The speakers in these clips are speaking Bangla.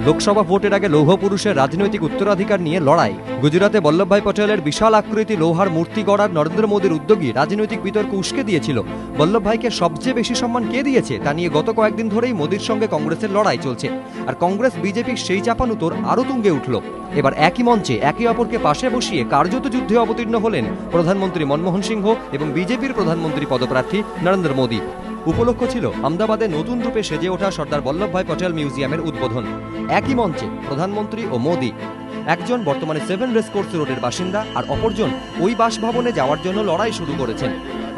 লোকসভা ভোটের আগে লৌহ পুরুষের রাজনৈতিক উত্তরাধিকার নিয়ে লড়াই। গুজরাতে বল্লভভাই পটেলের বিশাল আকৃতি লোহার মূর্তি গড়ার নরেন্দ্র মোদীর উদ্যোগী রাজনৈতিক বিতর্ক উস্কে দিয়েছিল। বল্লভভাইকে সবচেয়ে বেশি সম্মান কে দিয়েছে তা নিয়ে গত কয়েকদিন ধরেই মোদীর সঙ্গে কংগ্রেসের লড়াই চলছে। আর কংগ্রেস বিজেপির সেই চাপানুতোর আরও তুঙ্গে উঠল। এবার একই মঞ্চে একে অপরকে পাশে বসিয়ে কার্যত যুদ্ধে অবতীর্ণ হলেন প্রধানমন্ত্রী মনমোহন সিংহ এবং বিজেপির প্রধানমন্ত্রী পদপ্রার্থী নরেন্দ্র মোদী। উপলক্ষ ছিল আহমেদাবাদে নতুন রূপে সেজে ওঠা সর্দার বল্লভভাই পটেল মিউজিয়ামের উদ্বোধন। একই মঞ্চে প্রধানমন্ত্রী ও মোদী। একজন বর্তমানে 7 রেসকোর্স রোডের বাসিন্দা, আর অপরজন ওই বাসভবনে যাওয়ার জন্য লড়াই শুরু করেছেন।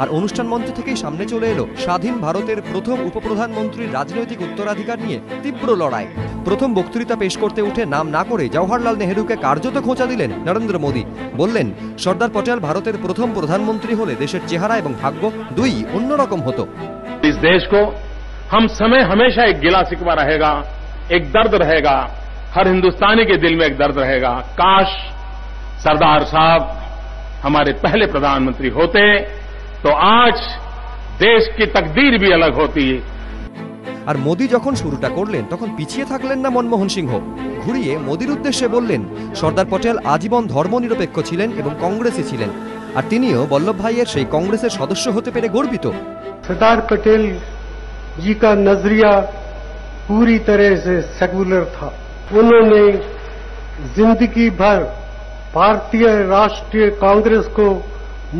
আর অনুষ্ঠান মঞ্চ থেকেই সামনে চলে এলো স্বাধীন ভারতের প্রথম উপপ্রধানমন্ত্রীর রাজনৈতিক উত্তরাধিকার নিয়ে তীব্র লড়াই। প্রথম বক্তৃতা পেশ করতে উঠে নাম না করে জওহরলাল নেহরুকে কার্যত খোঁচা দিলেন নরেন্দ্র মোদী। বললেন, সর্দার পটেল ভারতের প্রথম প্রধানমন্ত্রী হলে দেশের চেহারা এবং ভাগ্য দুই অন্যরকম হতো। इस देश को हम समय हमेशा एक गिला शिकवा रहेगा, एक दर्द रहेगा, हर हिंदुस्तानी के दिल में एक दर्द रहेगा। काश सरदार साहब हमारे पहले प्रधानमंत्री होते तो आज देश की तकदीर भी अलग होती। আর মোদী যখন শুরুটা করলেন তখন পিছিয়ে থাকলেন না মনমোহন সিংহ। ঘুরিয়ে মোদীর উদ্দেশ্যে বললেন, সর্দার পটেল আজীবন ধর্মনিরপেক্ষ ছিলেন এবং কংগ্রেসী ছিলেন, আর তিনিও বল্লভভাইয়ের সেই কংগ্রেসের সদস্য হতে পেরে গর্বিত। सरदार पटेल जी का नजरिया पूरी तरह से सेकुलर था। उन्होंने जिंदगी भर भारतीय राष्ट्रीय कांग्रेस को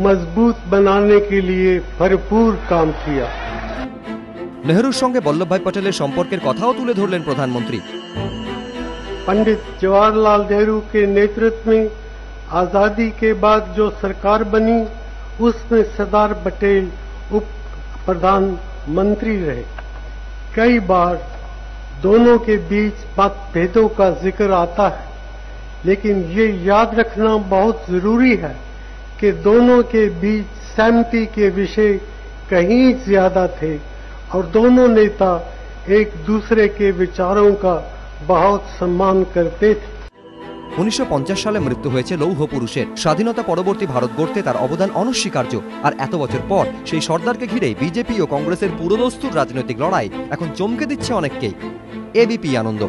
मजबूत बनाने के लिए भरपूर काम किया। नेहरूर संगे बल्लभभाई पटेलेर सम्पर्केर कथाओ तुले धरलेन प्रधानमंत्री। पंडित जवाहरलाल नेहरू के नेतृत्व में आजादी के बाद जो सरकार बनी उसमें सरदार पटेल उप प्रधानमंत्री रहे। कई बार दोनों के बीच मतभेदों का जिक्र आता है, लेकिन ये याद रखना बहुत जरूरी है कि दोनों के बीच सहमति के विषय कहीं ज्यादा थे और दोनों नेता एक दूसरे के विचारों का बहुत सम्मान करते थे। 1950 সালে মৃত্যু হয়েছে লৌহ পুরুষের। স্বাধীনতা পরবর্তী ভারত গড়তে তার অবদান অনস্বীকার্য। আর এত বছর পর সেই সর্দারকে ঘিরে বিজেপি ও কংগ্রেসের পুরোদস্তুর রাজনৈতিক লড়াই এখন চমকে দিচ্ছে অনেককেই। এবিপি আনন্দ।